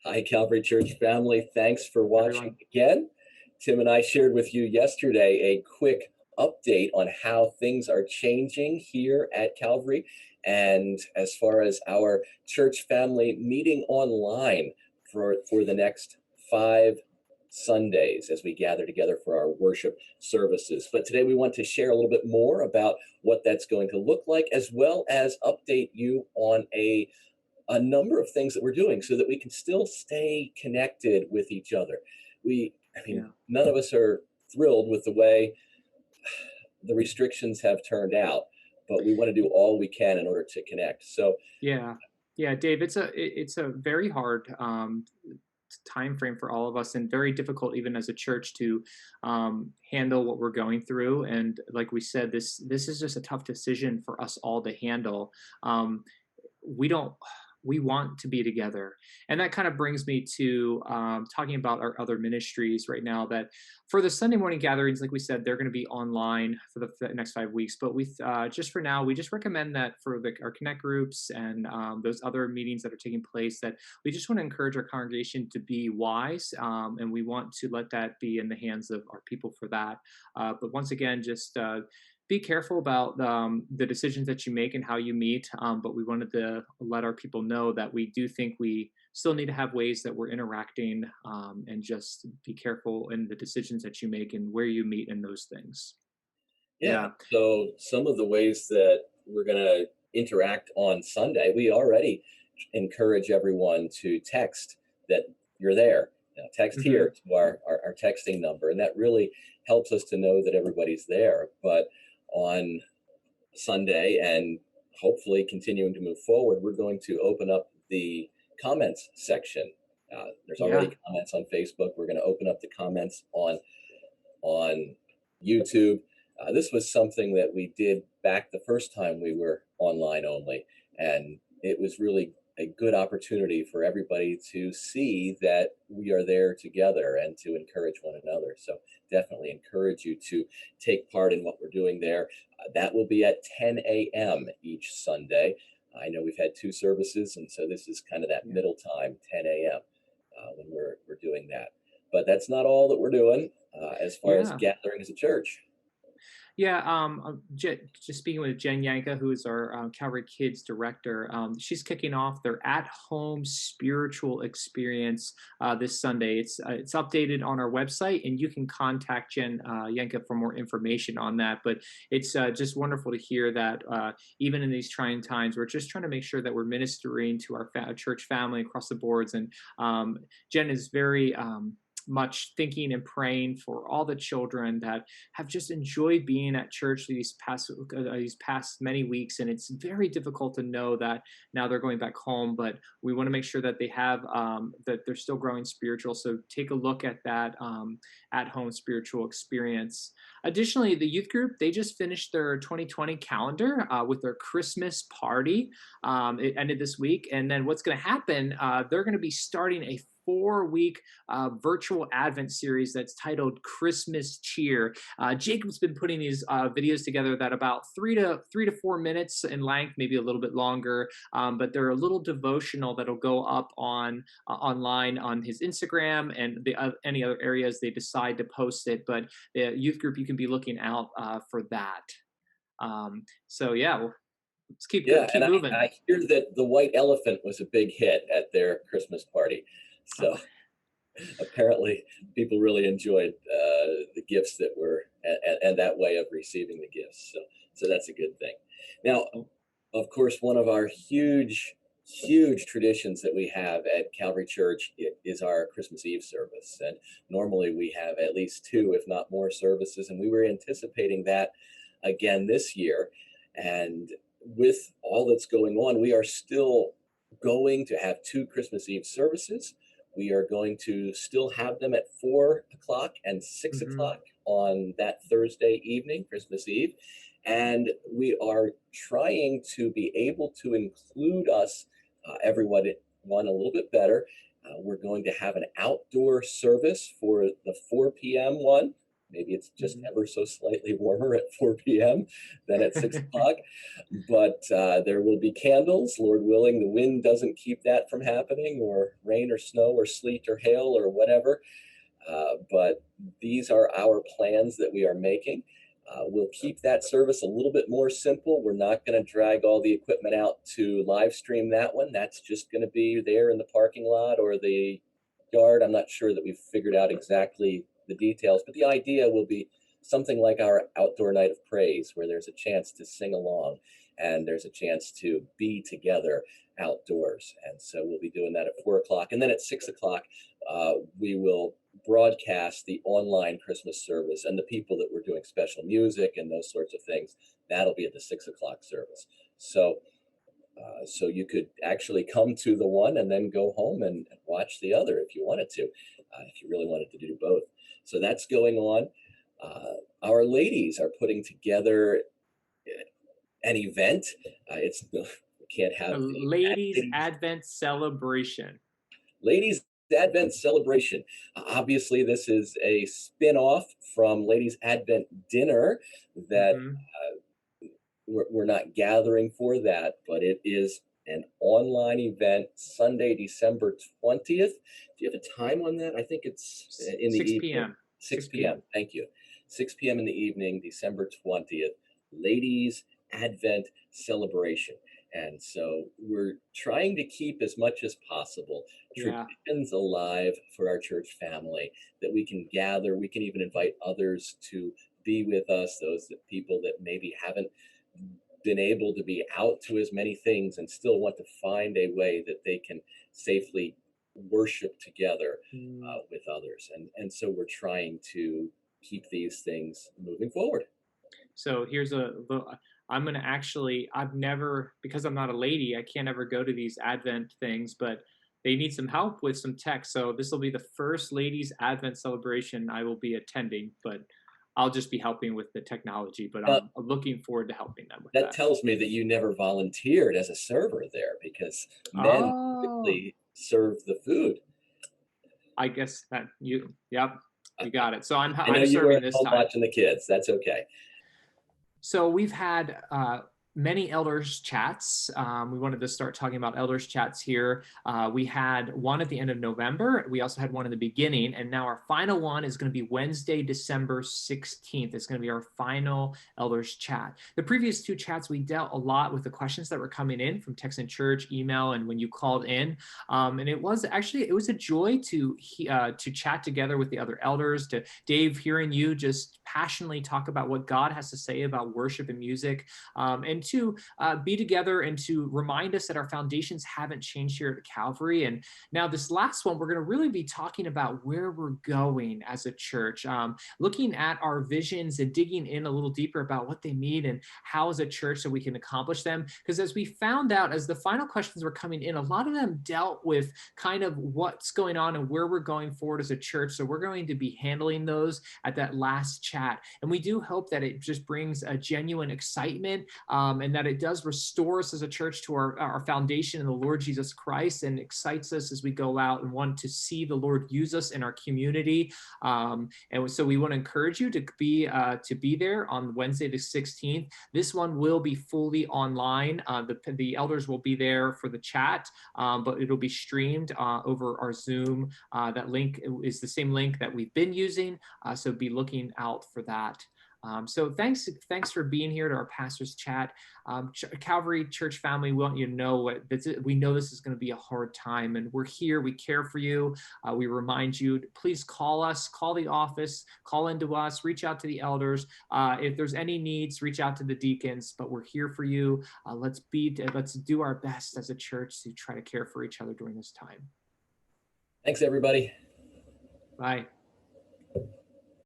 Hi, Calvary Church family. Thanks for watching Everyone. again. Tim and I shared with you yesterday a quick update on how things are changing here at Calvary. And as far as our church family meeting online for the next 5 Sundays as we gather together for our worship services. But today we want to share a little bit more about what that's going to look like, as well as update you on a number of things that we're doing so that we can still stay connected with each other. Yeah. None of us are thrilled with the way the restrictions have turned out, but we want to do all we can in order to connect. So, Yeah. Yeah, Dave, it's a very hard time frame for all of us, and very difficult even as a church to handle what we're going through. And like we said, this is just a tough decision for us all to handle. Um, we don't we want to be together, and that kind of brings me to talking about our other ministries right now, that for the Sunday morning gatherings, like we said, they're going to be online for the next 5 weeks. But we just for now, we just recommend that for our connect groups and those other meetings that are taking place, that we just want to encourage our congregation to be wise, and we want to let that be in the hands of our people for that. But once again, just be careful about the decisions that you make and how you meet. But we wanted to let our people know that we do think we still need to have ways that we're interacting, and just be careful in the decisions that you make and where you meet and those things. yeah, Yeah. so some of the ways that we're going to interact on Sunday, we already encourage everyone to text that you're there. Text Hmm. here to our texting number, and that really helps us to know that everybody's there. But on Sunday and hopefully continuing to move forward, we're going to open up the comments section. There's already Yeah. comments on Facebook. We're going to open up the comments on YouTube. This was something that we did back the first time we were online only, and it was really a good opportunity for everybody to see that we are there together and to encourage one another. So definitely encourage you to take part in what we're doing there. That will be at 10 a.m. each Sunday. I know we've had two services, and so this is kind of that Yeah. middle time, 10 a.m. When we're doing that. But that's not all that we're doing as far as Yeah. gathering as a church. Yeah, just speaking with Jen Yanka, who is our Calvary Kids director. She's kicking off their at-home spiritual experience this Sunday. It's updated on our website, and you can contact Jen Yanka for more information on that. But it's just wonderful to hear that even in these trying times, we're just trying to make sure that we're ministering to our church family across the boards. And Jen is very much thinking and praying for all the children that have just enjoyed being at church these past many weeks. And it's very difficult to know that now they're going back home, but we want to make sure that they have that they're still growing spiritual. So take a look at that at home spiritual experience. Additionally, the youth group, they just finished their 2020 calendar with their Christmas party. It ended this week, and then what's going to happen, they're going to be starting a 4-week virtual Advent series that's titled Christmas Cheer. Jacob's been putting these videos together that about 3 to 4 minutes in length, maybe a little bit longer, but they're a little devotional that'll go up on online on his Instagram and any other areas they decide to post it. But the youth group, you can be looking out for that. So yeah, let's Yeah, keep and I, moving. I hear that the white elephant was a big hit at their Christmas party. So apparently, people really enjoyed the gifts that were and that way of receiving the gifts. So that's a good thing. Now, of course, one of our huge traditions that we have at Calvary Church is our Christmas Eve service, and normally we have at least two, if not more, services, and we were anticipating that again this year. And with all that's going on, we are still going to have two Christmas Eve services. We are going to still have them at 4 o'clock and six Hmm. o'clock on that Thursday evening, Christmas Eve. And we are trying to be able to include everyone, one a little bit better. We're going to have an outdoor service for the 4 p.m. one. Maybe it's just Mhm. ever so slightly warmer at 4 p.m. than at 6 o'clock. But there will be candles, Lord willing. The wind doesn't keep that from happening, or rain or snow or sleet or hail or whatever. But these are our plans that we are making. We'll keep that service a little bit more simple. We're not going to drag all the equipment out to live stream that one. That's just going to be there in the parking lot or the yard. I'm not sure that we've figured out exactly the details, but the idea will be something like our outdoor night of praise, where there's a chance to sing along and there's a chance to be together outdoors. And so we'll be doing that at 4 o'clock. And then at 6 o'clock, we will broadcast the online Christmas service, and the people that were doing special music and those sorts of things, that'll be at the 6 o'clock service. So you could actually come to the one and then go home and watch the other if you wanted to, if you really wanted to do both. So that's going on. Our ladies are putting together an event. It's we can't A have the ladies' Advent celebration. Ladies Advent celebration. Obviously, this is a spin-off from Ladies Advent dinner that Mhm. we're not gathering for that, but it is an online event Sunday, December 20th. Do you have a time on that? I think it's in the 6 evening, p.m. 6 6 p.m. p.m. Thank you. 6 p.m. in the evening, December 20th, Ladies Advent celebration. And so we're trying to keep as much as possible Yeah. traditions alive for our church family, that we can gather. We can even invite others to be with us, those that people that maybe haven't been able to be out to as many things and still want to find a way that they can safely worship together Mm. with others. And so we're trying to keep these things moving forward. So here's a little. I'm gonna actually. I've never, because I'm not a lady. I can't ever go to these Advent things, but they need some help with some tech. So this will be the first ladies Advent celebration I will be attending, but I'll just be helping with the technology. But Now, I'm looking forward to helping them with that that. tells me that you never volunteered as a server there, because men Oh, typically serve the food. I guess that you. Yep, you got it. So I know I'm you were serving at this home time. watching the kids. That's okay. So we've had many elders chats. We wanted to start talking about elders chats here. We had one at the end of November. We also had one in the beginning, and now our final one is going to be Wednesday, December 16th. It's going to be our final elders chat. The previous two chats, we dealt a lot with the questions that were coming in from text and church, email, and when you called in. And it was a joy to chat together with the other elders. To Dave, hearing you just passionately talk about what God has to say about worship and music, and to be together and to remind us that our foundations haven't changed here at Calvary. And now, this last one, we're going to really be talking about where we're going as a church, looking at our visions and digging in a little deeper about what they mean and how, as a church, so we can accomplish them. Because as we found out, as the final questions were coming in, a lot of them dealt with kind of what's going on and where we're going forward as a church. So we're going to be handling those at that last chat. And we do hope that it just brings a genuine excitement, and that it does restore us as a church to our foundation in the Lord Jesus Christ, and excites us as we go out and want to see the Lord use us in our community. And so we want to encourage you to be there on Wednesday the 16th. This one will be fully online. The elders will be there for the chat, but it'll be streamed over our Zoom. That link is the same link that we've been using, so be looking out for that. So thanks for being here to our pastors chat. Calvary Church family, we want you to know we know this is going to be a hard time, and we're here. We care for you. We remind you to please call us, call the office, call into us, reach out to the elders. If there's any needs, reach out to the deacons. But we're here for you. Let's do our best as a church to try to care for each other during this time. Thanks, everybody. Bye.